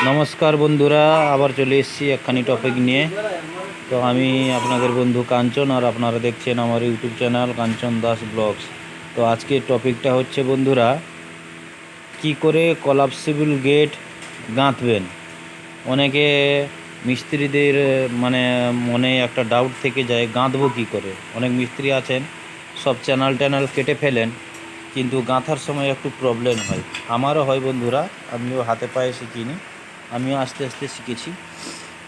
নমস্কার বন্ধুরা, আবার চলে এসেছি একখানি টপিক নিয়ে। তো আমি আপনাদের বন্ধু কাঞ্চন, আর আপনারা দেখছেন আমার ইউটিউব চ্যানেল কাঞ্চন দাস ব্লগস। তো আজকের টপিকটা হচ্ছে বন্ধুরা, কি করে কলাপসিবল গেট গাঁথবেন। অনেকে মিস্ত্রিদের মনে একটা ডাউট থেকে যায়, গাঁথবো কী করে। অনেক মিস্ত্রি আছেন সব চ্যানেল কেটে ফেলেন, কিন্তু গাঁথার সময় একটু প্রবলেম হয়। আমারও হয় বন্ধুরা, আমিও হাতে পায়ে শিখিনি, আমিও আস্তে আস্তে শিখেছি।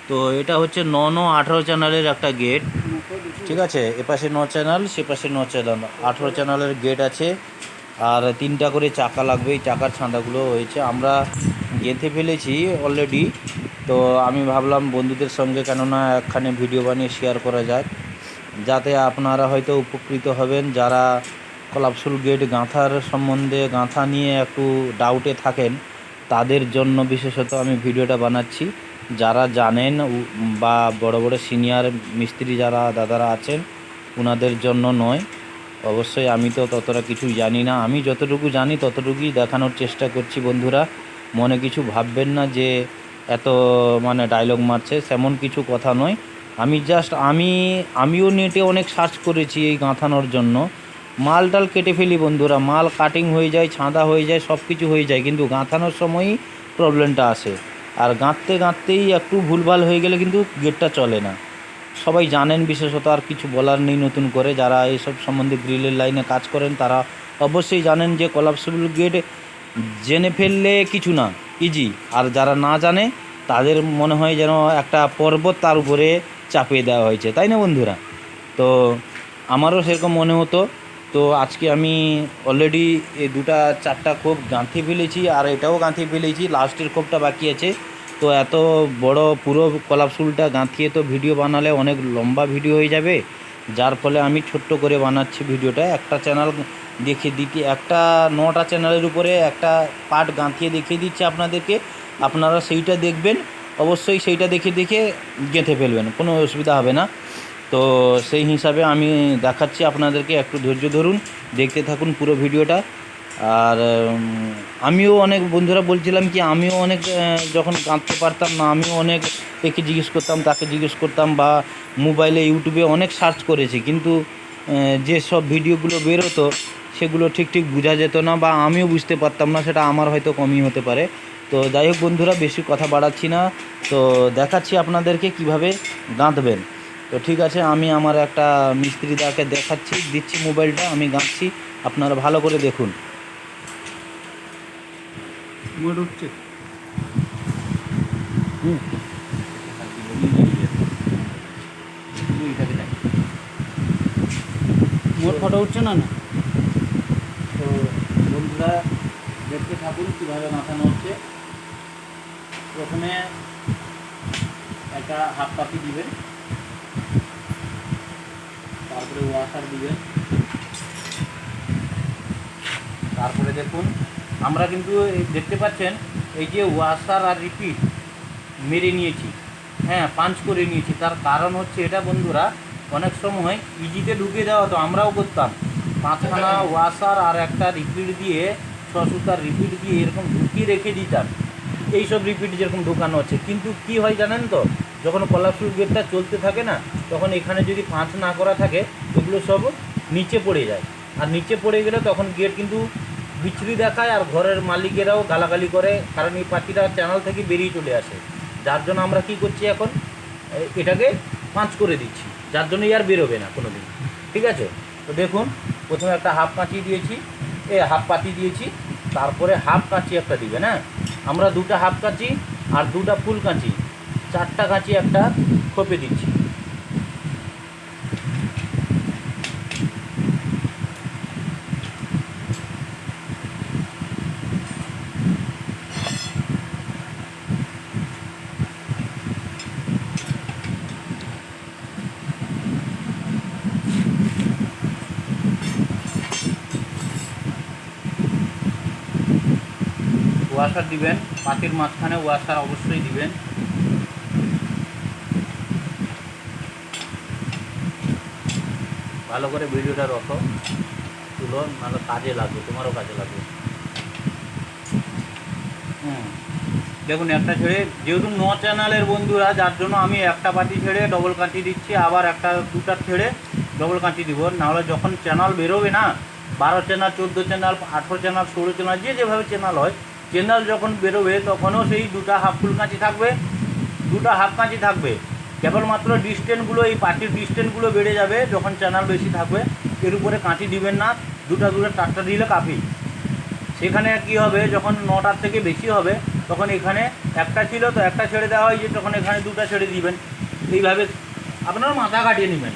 তো এটা হচ্ছে 9-18 চ্যানেলের একটা গেট, ঠিক আছে। এপাশে 9 চ্যানেল, সেপাশে 9 চ্যানেল, 18 চ্যানেলের গেট আছে। আর 3টা করে চাকা লাগবে, এই চাকার ছাঁদাগুলো হয়েছে, আমরা গেঁথে ফেলেছি অলরেডি। তো আমি ভাবলাম বন্ধুদের সঙ্গে কেননা একখানে ভিডিও বানিয়ে শেয়ার করা যায়, যাতে আপনারা হয়তো উপকৃত হবেন। যারা কলাপসুল গেট গাঁথার সম্বন্ধে, গাঁথা নিয়ে একটু ডাউটে থাকেন, তাদের জন্য বিশেষত আমি ভিডিওটা বানাচ্ছি। যারা জানেন বা বড় বড় সিনিয়র মিস্ত্রি যারা দাদারা আছেন, ওনাদের জন্য নয়। অবশ্যই আমি তো ততটা কিছুই জানি না, আমি যতটুকু জানি ততটুকুই দেখানোর চেষ্টা করছি বন্ধুরা। মনে কিছু ভাববেন না যে এত ডায়লগ মারছে, সেমন কিছু কথা নয়। আমি জাস্ট আমিও নেটে অনেক সার্চ করেছি এই গাঁথানোর জন্য। মাল টাল কেটে ফেলি বন্ধুরা, মাল কাটিং হয়ে যায়, ছাঁদা হয়ে যায়, সব কিছু হয়ে যায়, কিন্তু গাঁথানোর সময়ই প্রবলেমটা আসে। আর গাঁথতেই একটু ভুলভাল হয়ে গেলে কিন্তু গেটটা চলে না। সবাই জানেন বিশেষত, আর কিছু বলার নেই নতুন করে। যারা এইসব সম্বন্ধে গ্রিলের লাইনে কাজ করেন তারা অবশ্যই জানেন যে কলাপসিবল গেট জেনে ফেললে কিছু না, ইজি। আর যারা না জানে তাদের মনে হয় যেন একটা পর্বত তার উপরে চাপিয়ে দেওয়া হয়েছে, তাই না বন্ধুরা? তো আমারও সেরকম মনে হতো। তো আজকে আমি অলরেডি এই 2-4টা খোপ গাঁথিয়ে ফেলেছি, আর এটাও গাঁথিয়ে ফেলেছি, লাস্টের খোপটা বাকি আছে। তো এত বড় পুরো কলাপসুলটা গাঁথিয়ে তো ভিডিও বানালে অনেক লম্বা ভিডিও হয়ে যাবে, যার ফলে আমি ছোট্ট করে বানাচ্ছি ভিডিওটা। একটা চ্যানেল দেখিয়ে দিতে, একটা 9টা চ্যানেলের উপরে একটা পার্ট গাঁথিয়ে দেখিয়ে দিচ্ছি আপনাদেরকে। আপনারা সেইটা দেখবেন, অবশ্যই সেইটা দেখে দেখে গেঁথে ফেলবেন, কোনো অসুবিধা হবে না। তো সেই হিসাবে আমি দেখাচ্ছি আপনাদেরকে, একটু ধৈর্য ধরুন, দেখতে থাকুন পুরো ভিডিওটা। আর আমিও অনেক বন্ধুরা বলছিলাম কি, আমিও অনেক যখন গাঁথতে পারতাম না, আমিও অনেক একে জিজ্ঞেস করতাম, তাকে জিজ্ঞেস করতাম, বা মোবাইলে ইউটিউবে অনেক সার্চ করেছি, কিন্তু যে সব ভিডিওগুলো বেরোতো সেগুলো ঠিক বোঝা যেত না, বা আমিও বুঝতে পারতাম না। সেটা আমার হয়তো কমই হতে পারে। তো যাই হোক বন্ধুরা, বেশি কথা বাড়াচ্ছি না, তো দেখাচ্ছি আপনাদেরকে কিভাবে গাঁথবেন। তো ঠিক আছে, আমি আমার একটা মিস্ত্রিদাকে দেখাচ্ছি, দিচ্ছি মোবাইলটা, আমি গাঁথছি, আপনারা ভালো করে দেখুন। মোট উঠছে মোট ফটো উঠছে না। তো বন্ধুরা দেখতে থাকুন কীভাবে মাথানো হচ্ছে। প্রথমে একটা হাফ পাতি দিবেন, তারপরে ওয়াশার দিবেন, তারপরে দেখুন আমরা কিন্তু দেখতে পাচ্ছেন এই যে ওয়াশার আর রিপিট মেরে নিয়েছি, হ্যাঁ, পাঞ্চ করে নিয়েছি। তার কারণ হচ্ছে এটা বন্ধুরা, অনেক সময় ইজিতে ঢুকে দেওয়া, তো আমরাও করতাম 5খানা ওয়াশার আর একটা রিপিট দিয়ে, 6 সুতার রিপিট দিয়ে এরকম ঢুকিয়ে রেখে দিতাম। এইসব রিপিট যেরকম ঢুকানো হচ্ছে, কিন্তু কি হয় জানেন তো, যখন কলাপসুল গেটটা চলতে থাকে না, তখন এখানে যদি পাঁচ না করা থাকে, এগুলো সব নিচে পড়ে যায়। আর নিচে পড়ে গেলে তখন গেট কিন্তু বিচ্ছিরি দেখায়, আর ঘরের মালিকেরাও গালাগালি করে, কারণ এই পাখিটা চ্যানেল থেকে বেরিয়ে চলে আসে। যার জন্য আমরা কি করছি এখন, এটাকে পাঁচ করে দিচ্ছি, যার জন্য আর বেরোবে না কোনো দিন, ঠিক আছে। তো দেখুন, প্রথমে একটা হাফ কাঁচি দিয়েছি, হাফ পাতি দিয়েছি, তারপরে হাফ কাঁচি একটা দিবেন। হ্যাঁ, আমরা 2টা হাফ কাঁচি আর 2টা ফুল কাঁচি, 4টা কাঁচি একটা খোপে দিচ্ছি। ওয়াশার দিবেন, পাতির মাঝখানে ওয়াশার অবশ্যই দিবেন। ভালো করে ভিডিওটা রাখো, তুলো, নাহলে কাজে লাগবে, তোমারও কাজে লাগবে। দেখুন একটা ছেড়ে, যেহেতু 9 চ্যানেলের বন্ধুরা, যার জন্য আমি একটা পাতি ছেড়ে ডবল কাঁচি দিচ্ছি, আবার একটা দুটা ছেড়ে ডবল কাঁচি দিব। নাহলে যখন চ্যানেল বেরোবে না, 12 চ্যানেল, 14 চ্যানেল, 18 চ্যানেল, 16 চ্যানেল, যেভাবে চ্যানেল হয়, চ্যানেল যখন বেরোবে তখনও সেই দুটা হাফ ফুল কাঁচি থাকবে, দুটা হাফ কাঁচি থাকবে। কেবলমাত্র ডিস্টেন্সগুলো, এই পাতির ডিস্টেন্সগুলো বেড়ে যাবে যখন চ্যানেল বেশি থাকবে। এর উপরে কাঁচি দিবেন না, দুটা 4টা দিলে কাফি। সেখানে কি হবে, যখন 9টার থেকে বেশি হবে তখন এখানে একটা ছিল তো একটা ছেড়ে দেওয়া হয়, যে তখন এখানে দুটা ছেড়ে দিবেন। এইভাবে আপনারা মাথা কাটিয়ে নেবেন।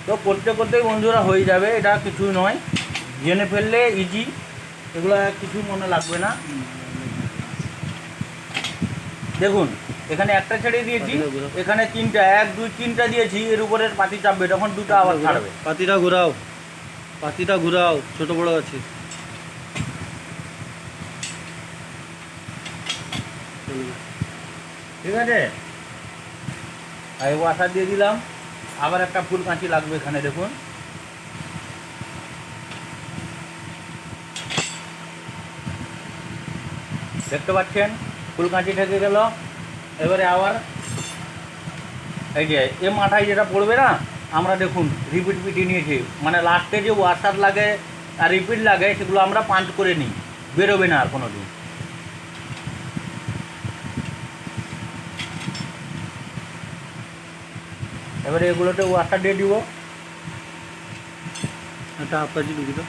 তো করতে করতেই বন্ধুরা হয়ে যাবে, এটা কিছুই নয়, জেনে ফেললে ইজি, এগুলো কিছু মনে লাগবে না। দেখুন এখানে একটা ছেড়ে দিয়েছি, এখানে 3টা, 1 2 3টা দিয়েছি, এর উপরে পাতি চাপবে, তখন দুটো আবার ছাড়বে। পাতিটা ঘোরাও, পাতিটা ঘোরাও, ছোট বড় আছে। ঠিক আছে, আর ওয়াশার দিয়ে দিলাম, আবার একটা ফুল কাঁচি লাগবে এখানে। দেখুন দেখতে পাচ্ছেন ফুল কাঁচি ঠেকে গেল। এবারে আবার এই যে এ মাথায় যেটা পড়বে না, আমরা দেখুন রিপিট পিটিয়ে নিয়েছি, মানে লাস্টে যে ওয়াশার লাগে আর রিপিট লাগে সেগুলো আমরা পাঞ্চ করে নিই, বেরোবে না আর কোনো দিন। এবারে এগুলোতে ওয়াশার দিয়ে দিব। একটা হাফ কাঁচি ঢুকি দাও।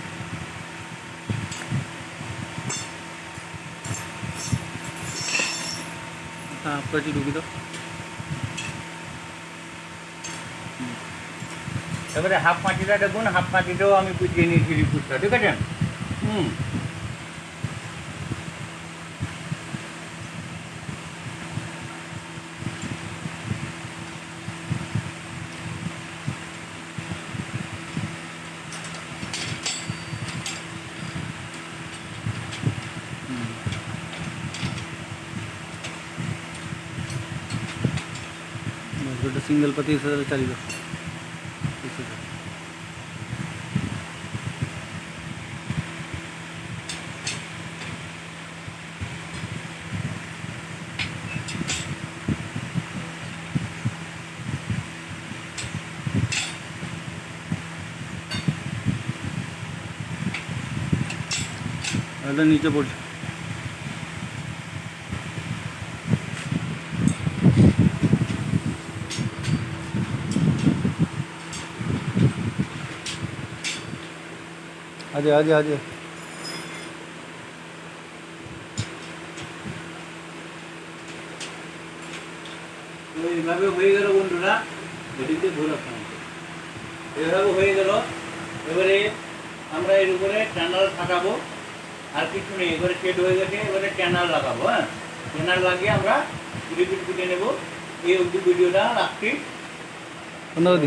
একটা হাফ কাঁচি ঢুকি দাও। এবারে হাফ কাঁচিটা দেখুন, হাফ কাঁচিটাও আমি পিটিয়ে নিয়েছি রিপিটটা, ঠিক আছে। ଗୋଟେ ସିଙ୍ଗଲ ପାତି ହିସାବରେ ଚାଲିବ। এটা নিচে পড়ছে। আজে আজে আজে এইভাবে হয়ে গেল বন্ধুরা, এদিকে ঘোরা এইভাবে হয়ে গেল। এবারে আমরা এর উপরে চ্যানেল থাকাবো, আর কিছু নেই। এবারে সেট হয়ে গেছে, এবারে চ্যানেল লাগাবো। হ্যাঁ, চ্যানেল লাগিয়ে আমরা রিপিট পিটে নেবো। এই অবধি ভিডিওটা রাখছি। ধন্যবাদ।